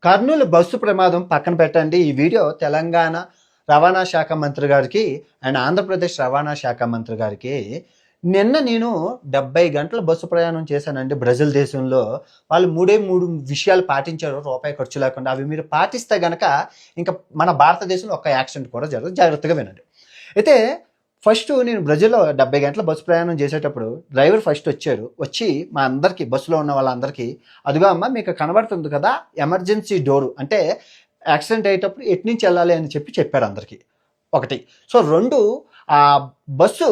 Kurnool bus ప్రమాదం పక్కన పెట్టండి. ఈ వీడియో తెలంగాణ రవాణా శాఖ మంత్రి గారికి అండ్ ఆంధ్రప్రదేశ్ రవాణా శాఖ మంత్రి గారికి. నిన్న నేను 70 గంటల బస్సు ప్రయాణం చేశానండి బ్రెజిల్ దేశంలో. వాళ్ళు మూడు విషయాలు పాటించారు రూపాయి ఖర్చు లేకుండా. అవి మీరు పాటిస్తే గనక ఇంకా మన భారతదేశంలో ఒక్క యాక్సిడెంట్ కూడా జరగదు. జాగ్రత్తగా వినండి. అయితే ఫస్ట్ నేను బ్రెజిల్లో 70 గంటల బస్సు ప్రయాణం చేసేటప్పుడు డ్రైవర్ ఫస్ట్ వచ్చారు. వచ్చి మా అందరికీ, బస్సులో ఉన్న వాళ్ళందరికీ, అదిగో అమ్మ మీకు కనబడుతుంది కదా ఎమర్జెన్సీ డోరు, అంటే యాక్సిడెంట్ అయ్యేటప్పుడు ఎటు నుంచి వెళ్ళాలి అని చెప్పారు అందరికీ. ఒకటి. సో 2, ఆ బస్సు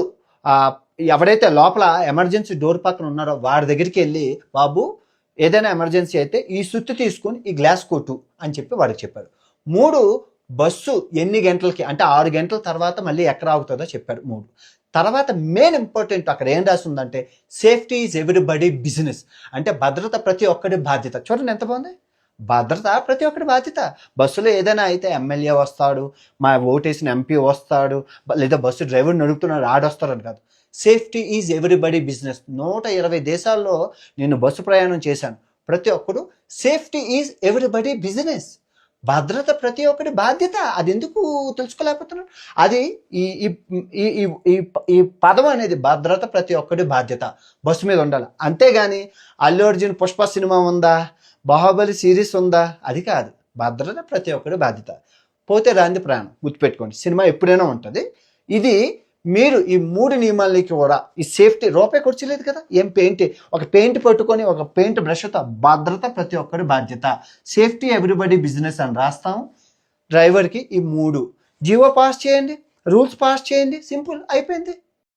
ఎవరైతే లోపల ఎమర్జెన్సీ డోర్ పక్కన ఉన్నారో వారి దగ్గరికి వెళ్ళి, బాబు ఏదైనా ఎమర్జెన్సీ అయితే ఈ సుత్తి తీసుకొని ఈ గ్లాస్ కొట్టు అని చెప్పి వాడికి చెప్పారు. 3, బస్సు ఎన్ని గంటలకి, అంటే 6 గంటల తర్వాత మళ్ళీ ఎక్కడ ఆగుతుందో చెప్పారు. 3 తర్వాత మెయిన్ ఇంపార్టెంట్ అక్కడ ఏం రాసి ఉందంటే సేఫ్టీ ఈజ్ ఎవ్రీబడీ బిజినెస్, అంటే భద్రత ప్రతి ఒక్కడి బాధ్యత. చూడండి ఎంత బాగుంది. భద్రత ప్రతి ఒక్కడి బాధ్యత. బస్సులో ఏదైనా అయితే ఎమ్మెల్యే వస్తాడు, మా ఓటేసిన ఎంపీ వస్తాడు, లేదా బస్సు డ్రైవర్ నడుపుతున్నాడు ఆడొస్తారని కాదు. Safety is everybody business. 120 దేశాల్లో నేను బస్సు ప్రయాణం చేశాను. ప్రతి ఒక్కడు సేఫ్టీ ఈజ్ ఎవ్రీబడీ బిజినెస్, భద్రత ప్రతి ఒక్కటి బాధ్యత. అది ఎందుకు తెలుసుకోలేకపోతున్నాను? అది ఈ ఈ ఈ ఈ పదం అనేది భద్రత ప్రతి ఒక్కటి బాధ్యత బస్సు మీద ఉండాలి. అంతేగాని అల్లు అర్జున్ పుష్ప సినిమా ఉందా, బాహుబలి సిరీస్ ఉందా, అది కాదు. భద్రత ప్రతి ఒక్కటి బాధ్యత. పోతే రాంది ప్రాణం. గుర్తుపెట్టుకోండి, సినిమా ఎప్పుడైనా ఉంటుంది. ఇది మీరు ఈ 3 నియమాలకి కూడా ఈ సేఫ్టీ రూపాయి ఖర్చు లేదు కదా. ఒక పెయింట్ పట్టుకొని ఒక పెయింట్ బ్రష్తో భద్రత ప్రతి ఒక్కరి బాధ్యత, సేఫ్టీ ఎవ్రీబడి బిజినెస్ అని రాస్తాం. డ్రైవర్కి ఈ 3 జీవో పాస్ చేయండి, రూల్స్ పాస్ చేయండి, సింపుల్ అయిపోయింది.